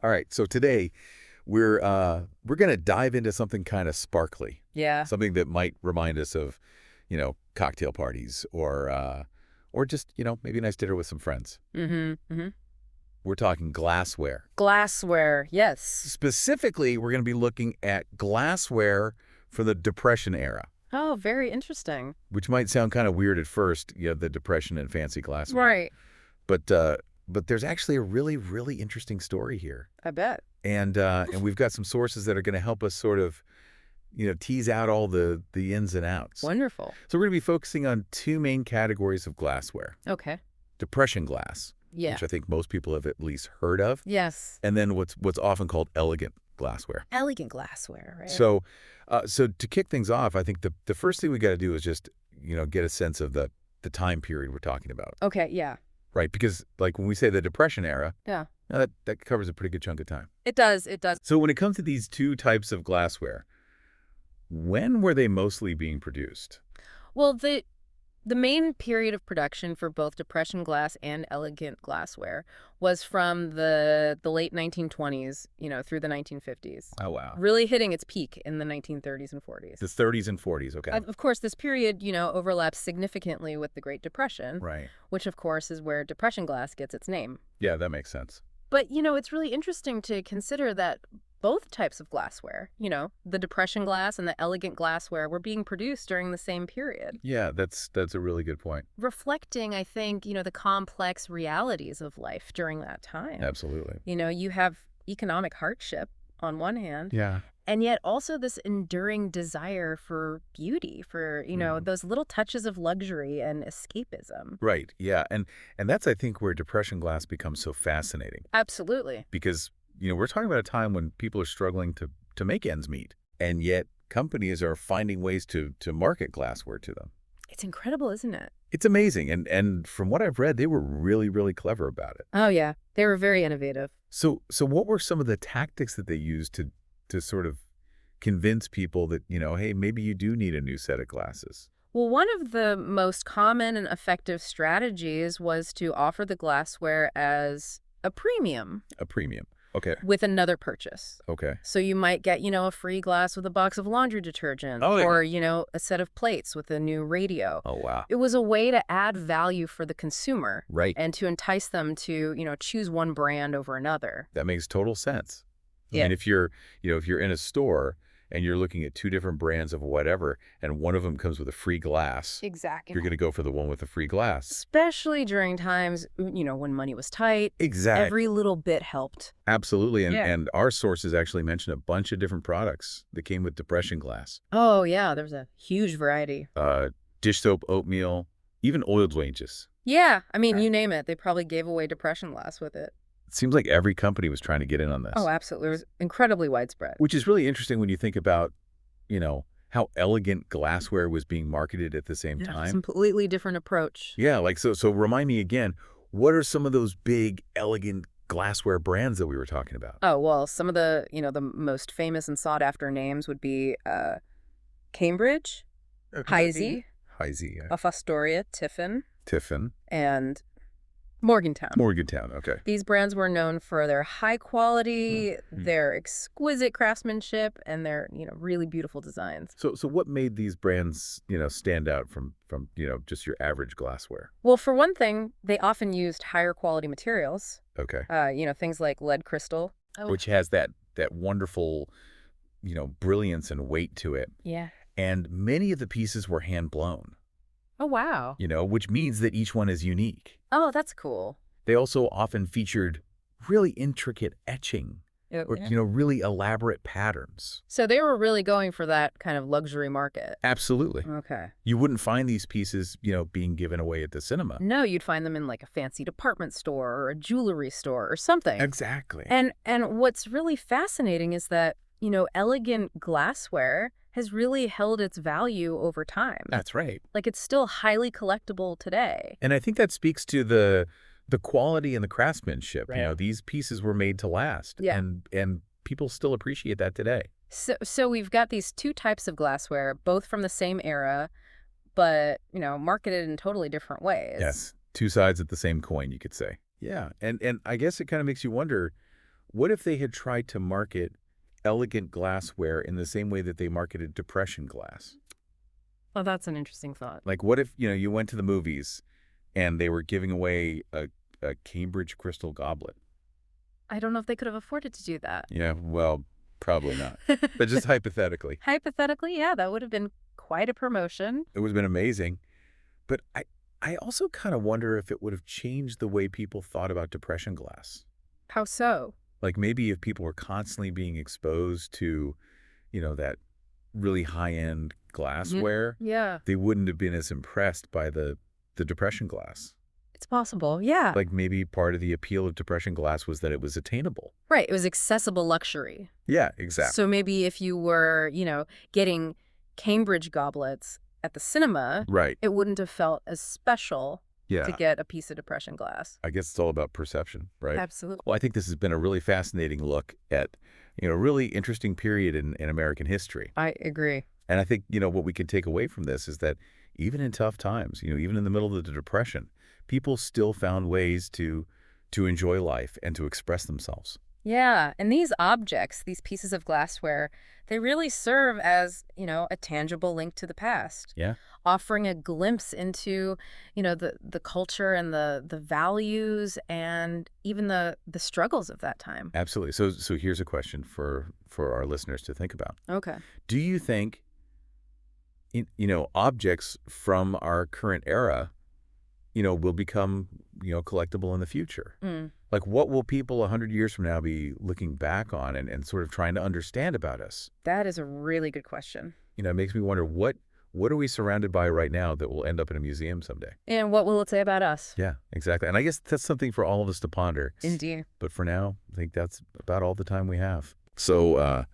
All right, so today we're going to dive into something kind of sparkly, Yeah. something that might remind us of, cocktail parties or just, maybe a nice dinner with some friends. Mm-hmm. We're talking glassware. Glassware, yes. Specifically, we're going to be looking at glassware for the Depression era, Oh, very interesting. which might sound kind of weird at first, the Depression and fancy glassware. Right. But uh, but there's actually a really, really interesting story here. I bet. And we've got some sources that are going to help us sort of, tease out all the ins and outs. Wonderful. So we're going to be focusing on two main categories of glassware. Okay. Depression glass, Yeah. which I think most people have at least heard of, Yes. and then what's often called elegant glassware. Elegant glassware, right? So to kick things off, I think the first thing we got to do is just, get a sense of the time period we're talking about, Okay, yeah. right? Because like when we say the Depression era, Yeah. that covers a pretty good chunk of time. It does. It does. So when it comes to these two types of glassware, when were they mostly being produced? Well, the main period of production for both Depression glass and elegant glassware was from the late 1920s, through the 1950s. Oh, wow. Really hitting its peak in the 1930s and 40s. The 30s and 40s, okay. Of course, this period, overlaps significantly with the Great Depression, Right. which, of course, is where Depression glass gets its name. Yeah, that makes sense. But, it's really interesting to consider that both types of glassware, the Depression glass and the elegant glassware, were being produced during the same period. Yeah, that's a really good point. Reflecting, I think, the complex realities of life during that time. Absolutely. You have economic hardship on one hand, Yeah. and yet also this enduring desire for beauty, for, those little touches of luxury and escapism. Right. Yeah. And that's, I think, where Depression glass becomes so fascinating Absolutely. because, we're talking about a time when people are struggling to make ends meet, and yet companies are finding ways to market glassware to them. It's incredible, isn't it? It's amazing. And from what I've read, they were really, really clever about it. Oh, yeah. They were very innovative. So what were some of the tactics that they used to sort of convince people that, hey, maybe you do need a new set of glasses? Well, one of the most common and effective strategies was to offer the glassware as a premium A premium. Okay. with another purchase. Okay. So you might get, a free glass with a box of laundry detergent Oh, yeah. or, a set of plates with a new radio. Oh, wow. It was a way to add value for the consumer Right. and to entice them to, choose one brand over another. That makes total sense. I Yeah. mean, if you're in a store and you're looking at two different brands of whatever, and one of them comes with a free glass, Exactly. you're going to go for the one with the free glass. Especially during times, when money was tight. Exactly. Every little bit helped. Absolutely. And Yeah. and our sources actually mention a bunch of different products that came with Depression glass. Oh, yeah, there's a huge variety. Dish soap, oatmeal, even oil changes. Yeah, I mean, you name it. They probably gave away Depression glass with it. It seems like every company was trying to get in on this. Oh, absolutely. It was incredibly widespread. Which is really interesting when you think about, how elegant glassware was being marketed at the same Yeah, time. completely different approach. Yeah, like so remind me again, what are some of those big elegant glassware brands that we were talking about? Oh, well, some of the, the most famous and sought after names would be Cambridge, Heisey, Heisey, Astoria, Tiffin, and Morgantown. Morgantown, okay. These brands were known for their high quality, Mm. their exquisite craftsmanship, and their, really beautiful designs. So what made these brands, stand out from just your average glassware? Well, for one thing, they often used higher quality materials, Okay. things like lead crystal. Oh. Which has that wonderful, brilliance and weight to it. Yeah. And many of the pieces were hand blown, Oh, wow. which means that each one is unique. Oh, that's cool. They also often featured really intricate etching or, really elaborate patterns. So they were really going for that kind of luxury market. Absolutely. Okay. You wouldn't find these pieces, being given away at the cinema. No, you'd find them in like a fancy department store or a jewelry store or something. Exactly. And what's really fascinating is that, elegant glassware has really held its value over time. That's right. Like it's still highly collectible today. And I think that speaks to the quality and the craftsmanship. Right. These pieces were made to last. Yeah. And people still appreciate that today. So we've got these two types of glassware, both from the same era, but, marketed in totally different ways. Yes. Two sides of the same coin, you could say. Yeah. And I guess it kind of makes you wonder, What if they had tried to market elegant glassware in the same way that they marketed depression glass? Well, that's an interesting thought. Like, what if, you went to the movies and they were giving away a Cambridge crystal goblet? I don't know if they could have afforded to do that. Yeah, well, probably not. But just hypothetically, Hypothetically, yeah, that would have been quite a promotion. it would have been amazing. But I also kind of wonder if it would have changed the way people thought about depression glass. How so? Like maybe if people were constantly being exposed to, that really high-end glassware, Yeah, they wouldn't have been as impressed by the depression glass. it's possible. Yeah. Like maybe part of the appeal of depression glass was that it was attainable. Right. It was accessible luxury. Yeah, exactly. So maybe if you were, getting Cambridge goblets at the cinema, Right. it wouldn't have felt as special to Yeah. get a piece of depression glass. I guess it's all about perception, right? Absolutely. Well, I think this has been a really fascinating look at, a really interesting period in American history. I agree. And I think, what we can take away from this is that even in tough times, even in the middle of the Depression, people still found ways to enjoy life and to express themselves. Yeah, and these objects, these pieces of glassware, they really serve as, a tangible link to the past, Yeah. offering a glimpse into, the culture and the values and even the struggles of that time. Absolutely. So here's a question for our listeners to think about. Okay. Do you think, objects from our current era, will become, collectible in the future? Mm. Like, what will people 100 years from now be looking back on and sort of trying to understand about us? That is a really good question. It makes me wonder, what are we surrounded by right now that will end up in a museum someday? And what will it say about us? Yeah, exactly. And I guess that's something for all of us to ponder. Indeed. But for now, I think that's about all the time we have. So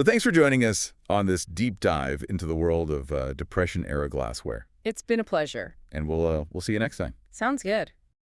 thanks for joining us on this deep dive into the world of Depression-era glassware. It's been a pleasure. And we'll see you next time. Sounds good.